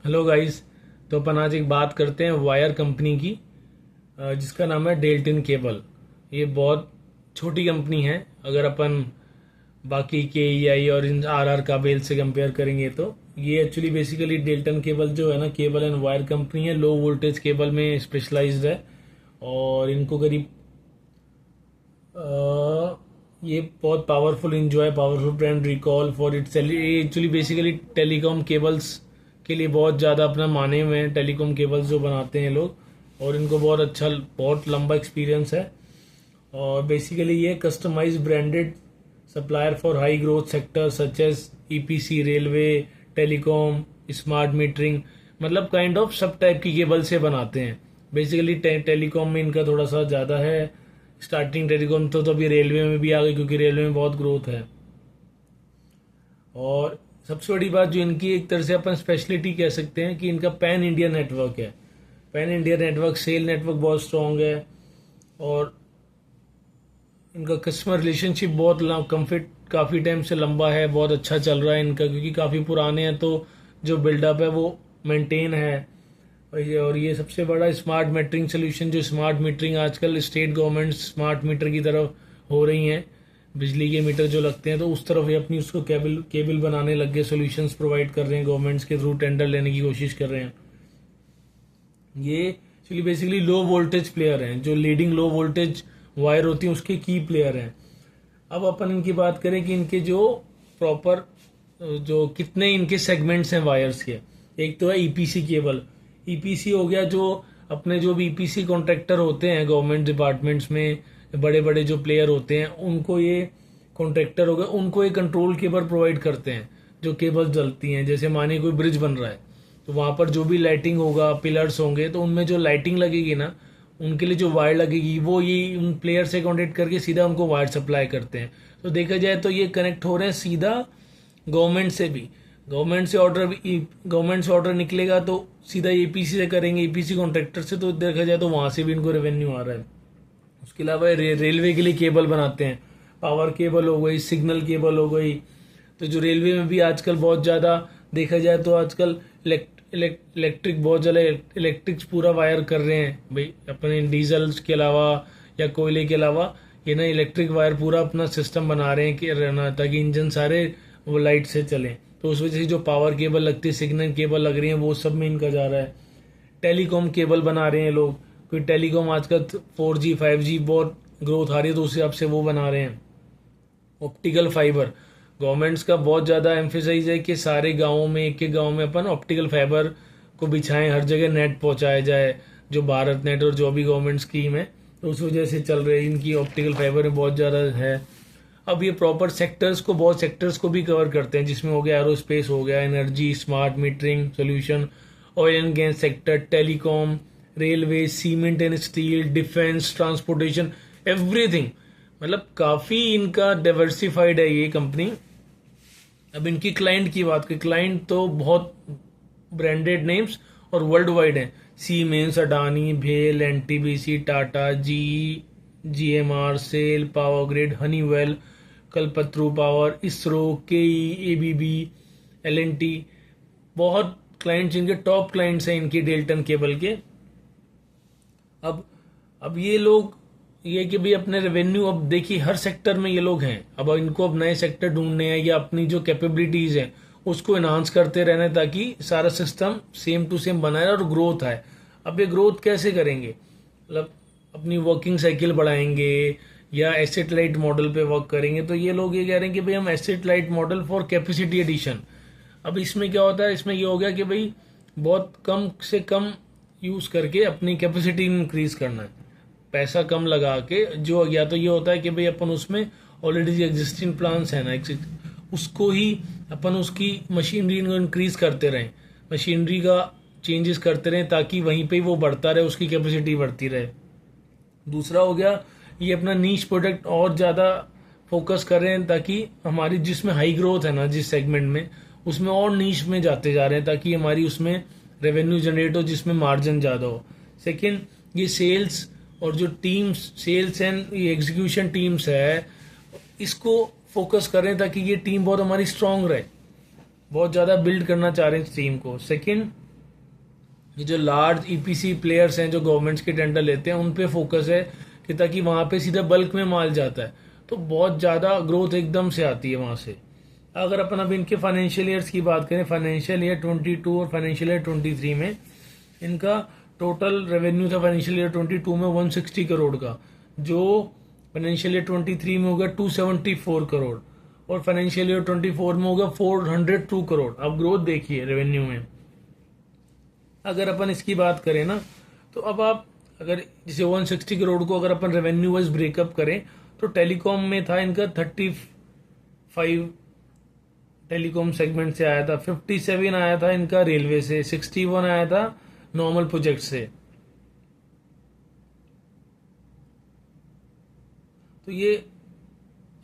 Hello guys. तो अपन आज एक बात करते हैं वायर कंपनी की, जिसका नाम है डेल्टन केबल। ये बहुत छोटी कंपनी है। अगर अपन बाकी के ई आई और इन आर आर काबेल से कंपेयर करेंगे तो ये एक्चुअली बेसिकली डेल्टन केबल जो है ना, केबल एंड वायर कंपनी है। लो वोल्टेज केबल में स्पेशलाइज्ड है। और इनको करीब ये बहुत powerful enjoy powerful brand recall for its actually basically telecom cables के लिए बहुत ज़्यादा अपना माने हुए हैं। टेलीकॉम केबल्स जो बनाते हैं लोग, और इनको बहुत अच्छा बहुत लंबा एक्सपीरियंस है। और बेसिकली ये customise branded supplier for high growth sector such as EPC, railway, telecom, smart metering, मतलब काइंड ऑफ सब टाइप की केबल से बनाते हैं। बेसिकली टेलीकॉम में इनका थोड़ा सा ज़्यादा है। स्टार्टिंग टेलीकॉम तो अभी रेलवे में भी आ गई, क्योंकि रेलवे में बहुत ग्रोथ है। और सबसे बड़ी बात जो इनकी एक तरह से अपन स्पेशलिटी कह सकते हैं कि इनका पैन इंडिया नेटवर्क है। Pan India network, sale network बहुत स्ट्रांग है। और इनका कस्टमर रिलेशनशिप बहुत कम्फर्ट काफ़ी टाइम से लंबा है, बहुत अच्छा चल रहा है इनका, क्योंकि काफ़ी पुराने हैं तो जो बिल्डअप है वो मेंटेन है। और ये सबसे बड़ा स्मार्ट मीटरिंग सोल्यूशन, जो स्मार्ट मीटरिंग आजकल स्टेट गवर्नमेंट स्मार्ट मीटर की तरफ हो रही हैं, बिजली के मीटर जो लगते हैं तो उस तरफ ये अपनी उसको केबल केबल बनाने लग गए, सॉल्यूशंस प्रोवाइड कर रहे हैं, गवर्नमेंट्स के थ्रू टेंडर लेने की कोशिश कर रहे हैं। ये actually basically low voltage player हैं, जो लीडिंग लो वोल्टेज वायर होती है उसके की प्लेयर हैं। अब अपन इनकी बात करें कि इनके जो प्रॉपर जो कितने इनके सेगमेंट्स हैं वायर्स के। एक तो है ईपीसी केबल। ईपीसी हो गया जो अपने जो भी ईपीसी कॉन्ट्रैक्टर होते हैं गवर्नमेंट डिपार्टमेंट्स में, बड़े बड़े जो प्लेयर होते हैं उनको ये कॉन्ट्रैक्टर हो गए, उनको ये कंट्रोल केबल प्रोवाइड करते हैं। जो केबल जलती हैं, जैसे मानिए कोई ब्रिज बन रहा है तो वहां पर जो भी लाइटिंग होगा, पिलर्स होंगे, तो उनमें जो लाइटिंग लगेगी ना, उनके लिए जो वायर लगेगी वो ये उन प्लेयर से कॉन्टेक्ट करके सीधा उनको वायर सप्लाई करते हैं। तो देखा जाए तो ये कनेक्ट हो रहे हैं सीधा गवर्नमेंट से भी। गवर्नमेंट से ऑर्डर निकलेगा तो सीधा ईपीसी से करेंगे, ईपीसी कॉन्ट्रैक्टर से, तो देखा जाए तो वहां से भी इनको रेवेन्यू आ रहा है। उसके अलावा रेलवे के लिए केबल बनाते हैं। पावर केबल हो गई, सिग्नल केबल हो गई। तो जो रेलवे में भी आजकल बहुत ज़्यादा देखा जाए तो आजकल इलेक्ट्रिक बहुत ज़्यादा इलेक्ट्रिक पूरा वायर कर रहे हैं भाई, अपने डीजल के अलावा या कोयले के अलावा ये ना इलेक्ट्रिक वायर पूरा अपना सिस्टम बना रहे हैं कि रहना, ताकि इंजन सारे वो लाइट से चलें। तो उस वजह से जो पावर केबल लगती है, सिग्नल केबल लग रही है, वो सब में इनका जा रहा है। टेलीकॉम केबल बना रहे हैं लोग, क्योंकि टेलीकॉम आजकल 4G 5G बहुत ग्रोथ आ रही है, तो उस हिसाब से वो बना रहे हैं। ऑप्टिकल फाइबर, गवर्नमेंट्स का बहुत ज़्यादा एम्फेसाइज है कि सारे गांवों में, एक एक गांव में अपन ऑप्टिकल फाइबर को बिछाएं, हर जगह नेट पहुंचाया जाए, जो भारत नेट और जो भी गवर्नमेंट स्कीम है, तो उस वजह से चल रही है इनकी ऑप्टिकल फाइबर में बहुत ज़्यादा है। अब ये प्रॉपर सेक्टर्स को, बहुत सेक्टर्स को भी कवर करते हैं, जिसमें हो गया एरोस्पेस, हो गया energy, smart metering solution, oil and gas sector, telecom, railway, cement and steel, defence, transportation, everything. मतलब काफ़ी इनका डाइवर्सिफाइड है ये कंपनी। अब इनकी क्लाइंट की बात करें, क्लाइंट तो बहुत ब्रांडेड नेम्स और वर्ल्ड वाइड हैं। सीमेंस, अडानी, भेल, NTPC, Tata, GMR, SAIL, power grid, Honeywell, Kalpataru power, ISRO, KEI, ABB, L N T, बहुत क्लाइंट्स इनके टॉप क्लाइंट्स हैं इनकी डेल्टन केबल के। अब ये लोग ये कि भाई अपने रेवेन्यू, अब देखिए हर सेक्टर में ये लोग हैं। अब इनको अब नए सेक्टर ढूंढने हैं या अपनी जो कैपेबिलिटीज है उसको एनहांस करते रहना है, ताकि सारा सिस्टम सेम टू सेम बना रहे और ग्रोथ आए। अब ये ग्रोथ कैसे करेंगे, मतलब अपनी वर्किंग साइकिल बढ़ाएंगे या एसेट लाइट मॉडल पे वर्क करेंगे। तो ये लोग ये कह रहे हैं कि भाई हम asset light model for capacity addition. अब इसमें क्या होता है, इसमें ये हो गया कि भाई बहुत कम से कम यूज करके अपनी कैपेसिटी इंक्रीज करना है, पैसा कम लगा के। जो या तो ये होता है कि भाई अपन उसमें ऑलरेडी जो एग्जिस्टिंग प्लान्स है ना, उसको ही अपन उसकी मशीनरी को इंक्रीज करते रहें, मशीनरी का चेंजेस करते रहें, ताकि वहीं पे वो बढ़ता रहे, उसकी कैपेसिटी बढ़ती रहे। दूसरा हो गया ये अपना नीश प्रोडक्ट और ज़्यादा फोकस कर रहे हैं, ताकि हमारी जिसमें हाई ग्रोथ है ना, जिस सेगमेंट में, उसमें और नीश में जाते जा रहे हैं, ताकि हमारी उसमें रेवेन्यू जनरेट हो, जिसमें मार्जिन ज़्यादा हो। सेकेंड, ये सेल्स और जो टीम्स, सेल्स एंड ये एग्जीक्यूशन टीम्स है, इसको फोकस कर रहे हैं, ताकि ये टीम बहुत हमारी स्ट्रांग रहे, बहुत ज़्यादा बिल्ड करना चाह रहे हैं इस टीम को। सेकेंड, ये जो लार्ज ईपीसी प्लेयर्स हैं जो गवर्नमेंट्स के टेंडर लेते हैं उन पे फोकस है कि ताकि वहाँ पे सीधा बल्क में माल जाता है, तो बहुत ज़्यादा ग्रोथ एकदम से आती है वहाँ से। अगर अपन अब इनके फाइनेंशियल ईयर्स की बात करें, फाइनेंशियल ईयर 22 और फाइनेंशियल ईयर 23 में इनका टोटल रेवेन्यू था फाइनेंशियल ईयर 22 में 160 करोड़ का, जो फाइनेंशियल ईयर 23 में होगा 274 करोड़ और फाइनेंशियल ईयर 24 में होगा 402 करोड़। अब ग्रोथ देखिए रेवेन्यू में। अगर अपन इसकी बात करें ना, तो अब आप अगर जैसे 160 करोड़ को अगर अपन रेवेन्यू वाइज ब्रेकअप करें तो टेलीकॉम में था इनका 35 टेलीकॉम सेगमेंट से आया था, 57 आया था इनका रेलवे से, 61 आया था नॉर्मल प्रोजेक्ट से। तो ये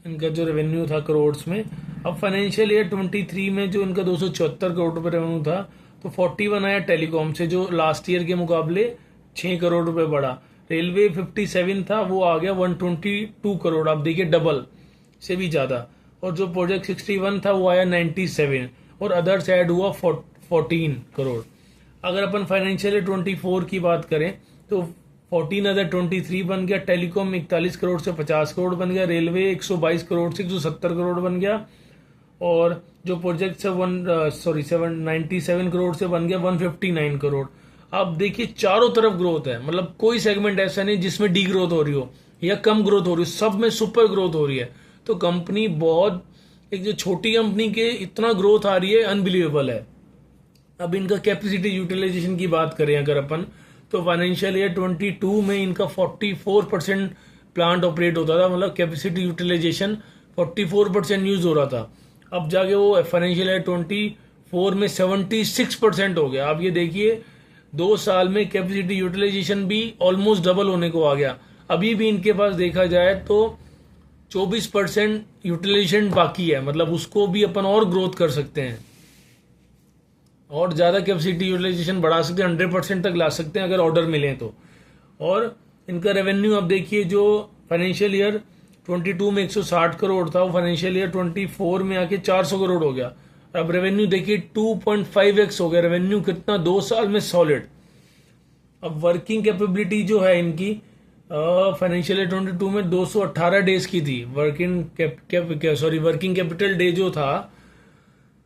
इनका जो रेवेन्यू था करोड्स में। अब फाइनेंशियल ईयर 23 में जो इनका 274 करोड़ रुपए रेवेन्यू था, तो 41 आया टेलीकॉम से जो लास्ट ईयर के मुकाबले 6 करोड़ रुपए बढ़ा। रेलवे 57 था, वो आ गया 122 करोड़, आप देखिए डबल से भी ज्यादा। और जो प्रोजेक्ट 61 था वो आया 97 और अदर्स ऐड हुआ 14 करोड़। अगर अपन फाइनेंशियल ईयर 24 की बात करें तो 14 अदर 23 बन गया, टेलीकॉम 41 करोड़ से 50 करोड़ बन गया, रेलवे 122 करोड़ से 170 करोड़ बन गया और जो प्रोजेक्ट से 97 करोड़ से बन गया 159 करोड़। अब देखिए चारों तरफ ग्रोथ है, मतलब कोई सेगमेंट ऐसा नहीं जिसमें डी ग्रोथ हो रही हो या कम ग्रोथ हो रही हो, सब में सुपर ग्रोथ हो रही है। तो कंपनी बहुत, एक जो छोटी कंपनी के इतना ग्रोथ आ रही है, अनबिलीवेबल है। अब इनका कैपेसिटी यूटिलाइजेशन की बात करें अगर अपन, तो फाइनेंशियल ईयर 22 में इनका 44% प्लांट ऑपरेट होता था, मतलब कैपेसिटी यूटिलाइजेशन 44% यूज हो रहा था। अब जाके वो फाइनेंशियल ईयर 24 में 76% हो गया। आप ये देखिए 2 साल में कैपेसिटी यूटिलाइजेशन भी ऑलमोस्ट डबल होने को आ गया। अभी भी इनके पास देखा जाए तो 24% यूटिलाइजेशन बाकी है, मतलब उसको भी अपन और ग्रोथ कर सकते हैं और ज्यादा कैपेसिटी यूटिलाइजेशन बढ़ा सकते हैं, 100% तक ला सकते हैं अगर ऑर्डर मिले तो। और इनका रेवेन्यू अब देखिए, जो फाइनेंशियल ईयर 22 में 160 करोड़ था, वो फाइनेंशियल ईयर 24 में आके 400 करोड़ हो गया। अब रेवेन्यू देखिए 2.5x हो गया रेवेन्यू, कितना 2 साल में सॉलिड। अब वर्किंग कैपेबिलिटी जो है इनकी फाइनेंशियल ईयर 22 में 218 डेज की थी, वर्किंग कैपिटल डे जो था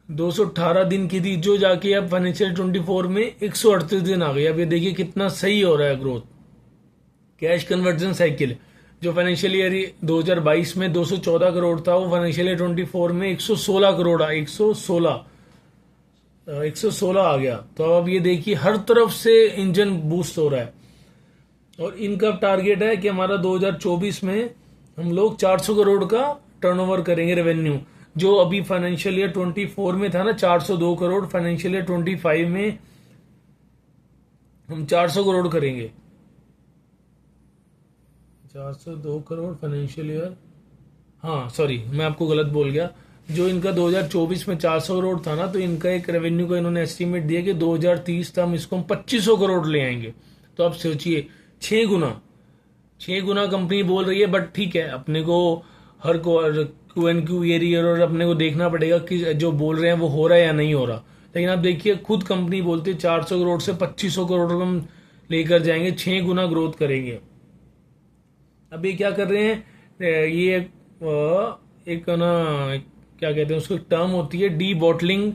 218 दिन की थी, जो जाके अब फाइनेंशियल 24 में 138 दिन आ गई। अब ये देखिए कितना सही हो रहा है ग्रोथ। कैश कन्वर्जन साइकिल जो फाइनेंशियल ईयर 2022 में 214 करोड़ था, वो फाइनेंशियल ईयर 24 में 116 करोड़, 116 आ गया। तो अब ये देखिए हर तरफ से इंजन बूस्ट हो रहा है। और इनका टारगेट है कि हमारा 2024 में हम लोग 400 करोड़ का टर्नओवर करेंगे रेवेन्यू, जो अभी फाइनेंशियल ईयर 24 में था ना 402 करोड़, फाइनेंशियल ईयर 25 में हम 400 करोड़ करेंगे। 402 करोड़ फाइनेंशियल ईयर, हाँ सॉरी मैं आपको गलत बोल गया। जो इनका 2024 में 400 करोड़ था ना, तो इनका एक रेवेन्यू का इन्होंने एस्टीमेट दिया कि 2030 तक हम इसको 2500 करोड़ ले आएंगे। तो आप सोचिए 6 गुना कंपनी बोल रही है। बट ठीक है, अपने को हर Q&Q ईयर और अपने को देखना पड़ेगा कि जो बोल रहे हैं वो हो रहा है या नहीं हो रहा। लेकिन आप देखिए खुद कंपनी बोलती है 400 करोड़ से 2500 करोड़ हम लेकर जाएंगे, 6 गुना ग्रोथ करेंगे। अब ये क्या कर रहे हैं, ये एक ना क्या कहते हैं उसको, एक टर्म होती है डी बॉटलिंग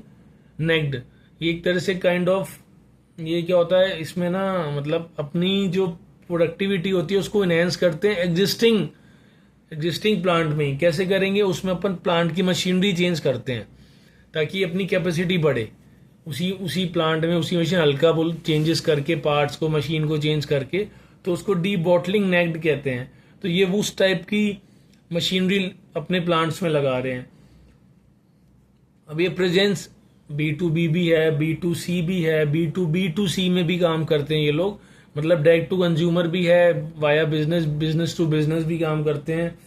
नेक्ड। ये एक तरह से काइंड ऑफ, ये क्या होता है इसमें ना, मतलब अपनी जो प्रोडक्टिविटी होती है उसको इनहेंस करते हैं एग्जिस्टिंग प्लांट में। कैसे करेंगे, उसमें अपन प्लांट की मशीनरी चेंज करते हैं ताकि अपनी कैपेसिटी बढ़े। उसी प्लांट में उसी मशीन हल्का बोल चेंजेस करके, पार्ट्स को, मशीन को चेंज करके, तो उसको डी बॉटलिंग नेक्ड कहते हैं। तो ये वो उस टाइप की मशीनरी अपने प्लांट्स में लगा रहे हैं। अब ये प्रेजेंस B2B भी है, B2C भी है, B2B2C में भी काम करते हैं ये लोग, मतलब डायरेक्ट टू कंज्यूमर भी है, वाया बिजनेस टू बिजनेस भी काम करते हैं।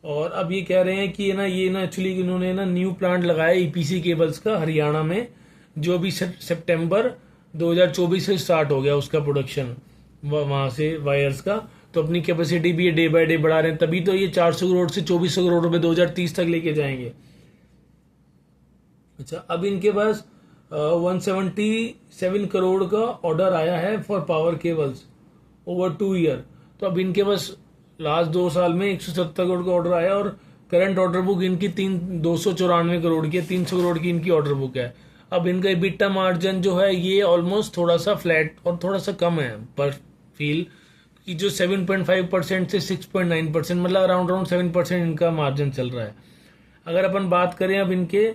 और अब ये कह रहे हैं कि ये ना एक्चुअली इन्होंने ना न्यू प्लांट लगाया EPC केबल्स का हरियाणा में, जो भी सितंबर 2024 से स्टार्ट हो गया उसका प्रोडक्शन वहां से वायर्स का। तो अपनी कैपेसिटी भी डे बाय डे बढ़ा रहे हैं, तभी तो ये 400 करोड़ से 2400 करोड़ रुपए 2030 तक लेके जाएंगे। अच्छा, अब इनके पास 177 करोड़ का ऑर्डर आया है for power cables over 2 year. तो अब इनके पास लास्ट 2 साल में 170 करोड़ का ऑर्डर आया और करंट ऑर्डर बुक इनकी 294 करोड़ की है, 300 करोड़ की इनकी ऑर्डर बुक है। अब इनका EBITDA मार्जिन जो है ये ऑलमोस्ट थोड़ा सा फ्लैट और थोड़ा सा कम है पर फील कि जो 7.5% से 6.9%, मतलब अराउंड 7% इनका मार्जिन चल रहा है। अगर अपन बात करें अब इनके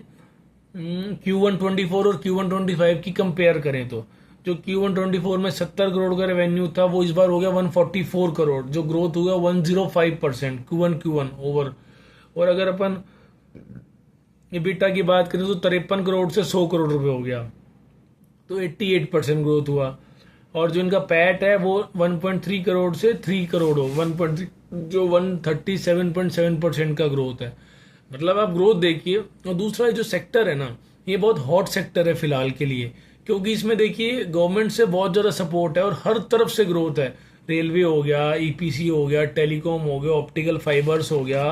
Q1 24 और Q1 25 की कंपेयर करें तो जो Q1 24 में 70 करोड़ का रेवेन्यू था वो इस बार हो गया 144 करोड़, जो ग्रोथ हुआ 105% Q1 ओवर। और अगर अपन EBITDA की बात करें तो 53 करोड़ से 100 करोड़ रुपए हो गया, तो 88% ग्रोथ हुआ। और जो इनका पैट है वो 1.3 करोड़ से 3 करोड़ हो 1.3, जो 137.7% का ग्रोथ है। मतलब आप ग्रोथ देखिए। और दूसरा जो सेक्टर है ना, ये बहुत हॉट सेक्टर है फिलहाल के लिए, क्योंकि इसमें देखिए गवर्नमेंट से बहुत ज़्यादा सपोर्ट है और हर तरफ से ग्रोथ है। रेलवे हो गया, EPC हो गया, टेलीकॉम हो गया, ऑप्टिकल फाइबर्स हो गया,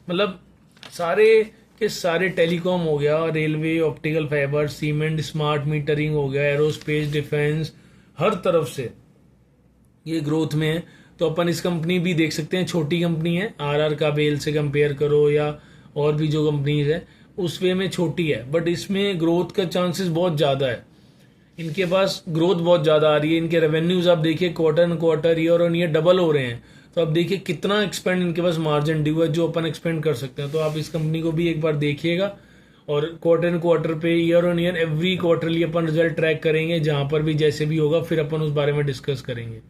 मतलब सारे के सारे, टेलीकॉम हो गया, railway, optical fibre, cement, smart metering हो गया, एरोस्पेस, डिफेंस, हर तरफ से ये ग्रोथ में है। तो अपन इस कंपनी भी देख सकते हैं, छोटी कंपनी है, RR का बेल से कंपेयर करो या और भी जो कंपनीज है उस वे में छोटी है, बट इसमें ग्रोथ का चांसेस बहुत ज़्यादा है। इनके पास ग्रोथ बहुत ज़्यादा आ रही है। इनके रेवेन्यूज आप देखिए quarter year on year double हो रहे हैं। तो आप देखिए कितना एक्सपेंड इनके पास मार्जिन ड्यू है जो अपन एक्सपेंड कर सकते हैं। तो आप इस कंपनी को भी एक बार देखिएगा और क्वार्टर पे, year on year, every quarterly upon result track करेंगे, जहां पर भी जैसे भी होगा फिर अपन उस बारे में डिस्कस करेंगे।